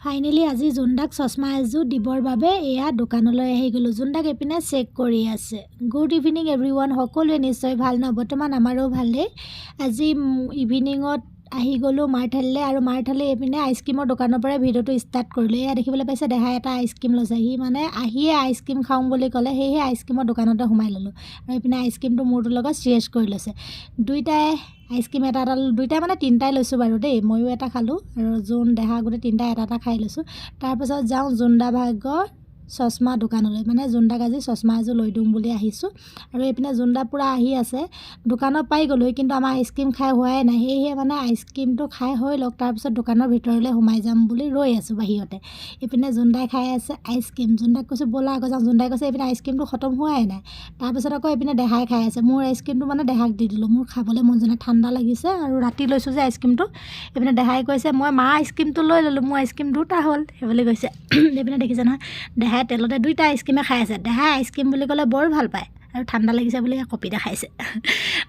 Finally আজি জোনদাক চশমা এযোৰ দিবৰ বাবে এয়া দোকানলৈ আহি গ'লোঁ। জোনদাক এপিনে চেক কৰি আছে। গুড ইভিনিং এভৰিৱান, সকলোৱে নিশ্চয় ভাল ন? বৰ্তমান আমাৰো ভালেই। আজি ইভিনিঙত আহি গ'লোঁ মাৰথালিলৈ, আৰু মাৰথালি এইপিনে আইচক্ৰীমৰ দোকানৰ পৰাই ভিডিঅ'টো ষ্টাৰ্ট কৰিলোঁ। এয়া দেখিবলৈ পাইছে, দেহাই এটা আইচক্ৰীম লৈছে। সি মানে আহিয়ে আইচক্ৰীম খাওঁ বুলি ক'লে, সেয়েহে আইচক্ৰীমৰ দোকানতে সোমাই ল'লোঁ। আৰু এইপিনে আইচক্ৰীমটো মোৰটোৰ লগত শ্বেয়াৰ কৰি লৈছে। দুইটাই আইচক্ৰীম এটা দুইটাই মানে তিনিটাই লৈছোঁ বাৰু দেই। ময়ো এটা খালোঁ আৰু জোন দেহা গোটেই তিনিটাই এটা খাই লৈছোঁ। তাৰপাছত যাওঁ জোনদা ভাগৰ চশমা দোকানলৈ, মানে জোনদাক আজি চশমা এযোৰ লৈ দিওঁ বুলি আহিছোঁ। আৰু এইপিনে জোনদা পূৰা আহি আছে। দোকানত পাই গ'লোঁ, কিন্তু আমাৰ আইচক্ৰীম খাই হোৱাই নাই। সেয়েহে মানে আইচক্ৰীমটো খাই হৈ লওক, তাৰপিছত দোকানৰ ভিতৰলৈ সোমাই যাম বুলি ৰৈ আছোঁ বাহিৰতে। এইপিনে জোনদাই খাই আছে আইচক্ৰীম। জোনদাক কৈছোঁ ব'লা আকৌ যাওঁ। জোনদাই কৈছে এইপিনে আইচক্ৰীমটো খতম হোৱাই নাই। তাৰপিছত আকৌ এইপিনে দেহাই খাই আছে। মোৰ আইচক্ৰীমটো মানে দেহাক দি দিলোঁ, মোৰ খাবলৈ মন যোৱা নাই, ঠাণ্ডা লাগিছে আৰু ৰাতি লৈছোঁ যে আইচক্ৰীমটো। এইপিনে দেহাই কৈছে মই মা আইচক্ৰীমটো লৈ ল'লোঁ, মোৰ আইচক্ৰীম দুটা হ'ল সেইবুলি কৈছে। এইপিনে দেখিছে নহয়, দেহাই তেলতে দুইটা আইচক্ৰীমে খাই আছে। দেহাই আইচক্ৰীম বুলি ক'লে বৰ ভাল পায়, আৰু ঠাণ্ডা লাগিছে বুলি কপি দেখাইছে।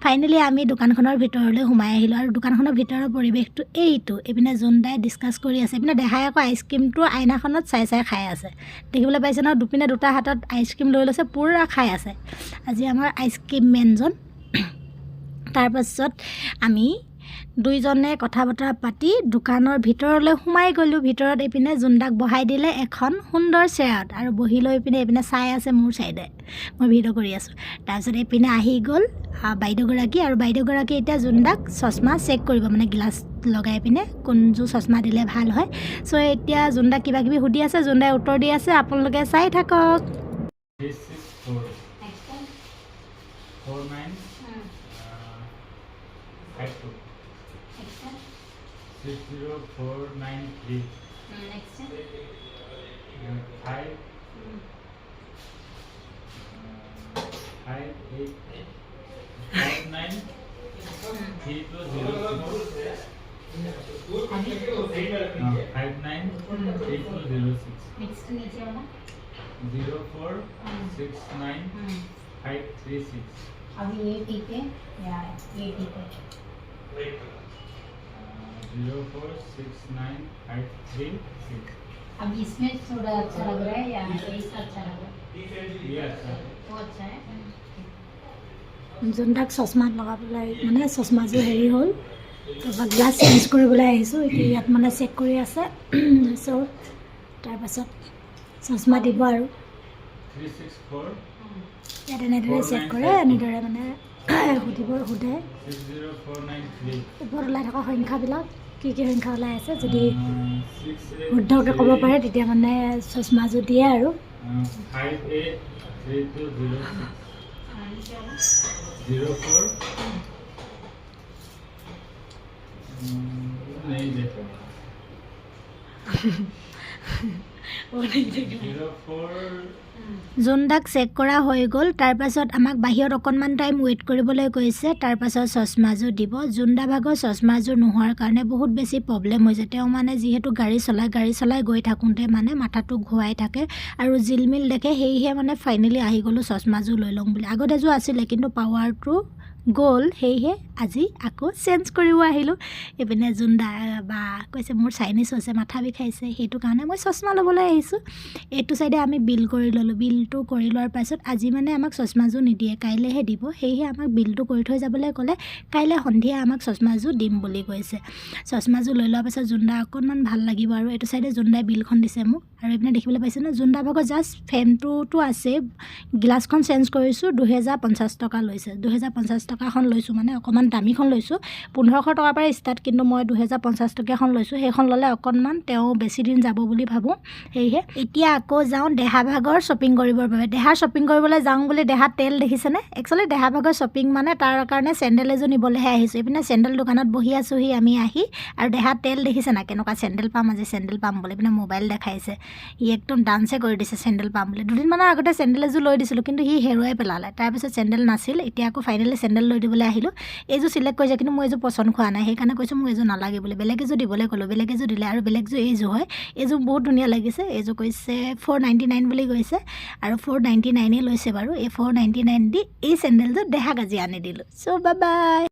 ফাইনেলি আমি দোকানখনৰ ভিতৰলৈ সোমাই আহিলোঁ, আৰু দোকানখনৰ ভিতৰৰ পৰিৱেশটো এইটো। এইপিনে জোনদাই ডিছকাছ কৰি আছে, এইপিনে দেহাই আকৌ আইচক্ৰীমটো আইনাখনত চাই খাই আছে। দেখিবলৈ পাইছে নহয়, দুপিনে দুটা হাতত আইচক্ৰীম লৈ লৈছে, পূৰা খাই আছে আজি আমাৰ আইচক্ৰীম মেনজন। তাৰপাছত আমি দুইজনে কথা বতৰা পাতি দোকানৰ ভিতৰলৈ সোমাই গ'লোঁ। ভিতৰত এইপিনে জোনদাক বহাই দিলে এখন সুন্দৰ চেয়াৰত, আৰু বহি লৈ পিনে এইপিনে চাই আছে মোৰ চাইডে, মই ভিডিঅ' কৰি আছোঁ। তাৰপিছত এইপিনে আহি গ'ল বাইদেউগৰাকী, আৰু বাইদেউগৰাকী এতিয়া জোনদাক চশমা চেক কৰিব, মানে গ্লাছ লগাই পিনে কোনযোৰ চশমা দিলে ভাল হয়। চ' এতিয়া জোনদাক কিবা কিবি সুধি আছে, জোনদাই উত্তৰ দি আছে, আপোনালোকে চাই থাকক। 60493 next 5 5 8 9 3 2 0 5 9 3 2 0 6 next नीचे वाला 0 4 6 9 5 3 6 अभी ये ठीक है या ये ठीक है 0 4 6 9 5 3 6 अब इसमें थोड़ा अच्छा लग रहा है या इसका अच्छा लग रहा है? ये अच्छा है, वो अच्छा है। জোনদাক চশমাত লগাবলৈ মানে চশমাযোৰ হেৰি হ'ল, তাৰপৰা গ্লাছ চেঞ্জ কৰিবলৈ আহিছোঁ। এতিয়া ইয়াত মানে চেক কৰি আছে। চ' তাৰপাছত চশমা দিব আৰু 364 ইয়াত এনেদৰে চেক কৰে, এনেদৰে মানে সোধে ওপৰত ওলাই থকা সংখ্যাবিলাক কি কি সংখ্যা ওলাই আছে, যদি শুদ্ধকৈ ক'ব পাৰে তেতিয়া মানে চশমাযোৰ দিয়ে আৰু। 04 জোনদাক চেক কৰা হৈ গ'ল। তাৰপাছত আমাক বাহিৰত অকণমান টাইম ৱেইট কৰিবলৈ কৈছে, তাৰপাছত চশমাযোৰ দিব। জোনদা ভাগৰ চশমাযোৰ নোহোৱাৰ কাৰণে বহুত বেছি প্ৰব্লেম হৈছে। তেওঁ মানে যিহেতু গাড়ী চলাই গৈ থাকোঁতে মানে মাথাটো ঘূৰাই থাকে আৰু জিলমিল দেখে, সেয়েহে মানে ফাইনেলি আহি গ'লোঁ চশমাযোৰ লৈ ল'ম বুলি। আগত এযোৰ আছিলে কিন্তু পাৱাৰটো গ'ল, সেয়েহে আজি আকৌ চেঞ্জ কৰিব আহিলোঁ। এইপিনে জোনদা বা কৈছে মোৰ চাইনিজ হৈছে, মাথা বিষাইছে, সেইটো কাৰণে মই চশমা ল'বলৈ আহিছোঁ। এইটো চাইডে আমি বিল কৰি ল'লোঁ। বিলটো কৰি লোৱাৰ পাছত আজি মানে আমাক চশমাযোৰ নিদিয়ে, কাইলৈহে দিব। সেয়েহে আমাক বিলটো কৰি থৈ যাবলৈ ক'লে, কাইলৈ সন্ধিয়া আমাক চশমাযোৰ দিম বুলি কৈছে। চশমাযোৰ লৈ লোৱাৰ পাছত জোনদা অকণমান ভাল লাগিব, আৰু এইটো চাইডে জোনদাই বিলখন দিছে মোক। আৰু এইপিনে দেখিবলৈ পাইছে ন, জোনদা ভাগৰ জাষ্ট ফ্ৰেমটোতো আছে, গ্লাছখন চেঞ্জ কৰিছোঁ, 2050 টকা লৈছে। 2050 টকাখন লৈছোঁ, মানে অকণমান দামীখন লৈছোঁ। 1500 টকাৰ পৰা ষ্টাৰ্ট, কিন্তু মই 2050 টকীয়াখন লৈছোঁ। সেইখন ল'লে অকণমান তেওঁ বেছি দিন যাব বুলি ভাবোঁ। সেয়েহে এতিয়া আকৌ যাওঁ দেহা ভাগৰ শ্বপিং কৰিবৰ বাবে। দেহাৰ শ্বপিং কৰিবলৈ যাওঁ বুলি দেহাত তেল দেখিছেনে? একচুৱেলি দেহা ভাগৰ শ্বপিং মানে তাৰ কাৰণে চেণ্ডেল এযোৰ নিবলৈহে আহিছোঁ। এইপিনে চেণ্ডেল দোকানত বহি আছোঁহি আমি আহি, আৰু দেহাত তেল দেখিছে না, কেনেকুৱা চেণ্ডেল পাম আজি, চেণ্ডেল পাম বুলি। এইপিনে মোবাইল দেখাইছে, সি একদম ডান্সে কৰি দিছে চেণ্ডেল পাম বুলি। দুদিনমানৰ আগতে চেণ্ডেল এযোৰ লৈ দিছিলোঁ, কিন্তু সি হেৰুৱাই পেলালে। তাৰপিছত চেণ্ডেল নাছিল, এতিয়া আকৌ ফাইনেলি চেণ্ডেল লৈ দিবলৈ আহিলোঁ। এইযোৰ চিলেক্ট কৰিছে, কিন্তু মই এইযোৰ পচন্দ খোৱা নাই, সেইকাৰণে কৈছোঁ মোক এইযোৰ নালাগে বুলি। বেলেগ এযোৰ দিবলৈ ক'লোঁ, বেলেগ এযোৰ দিলে, আৰু বেলেগযোৰ এইযোৰ হয়। এইযোৰ বহুত ধুনীয়া লাগিছে। এইযোৰ কৈছে 499 বুলি কৈছে, আৰু 499 লৈছে বাৰু। এই 499 দি এই চেণ্ডেলযোৰ দেহাক আজি আনি দিলোঁ। চ' বাই বাই।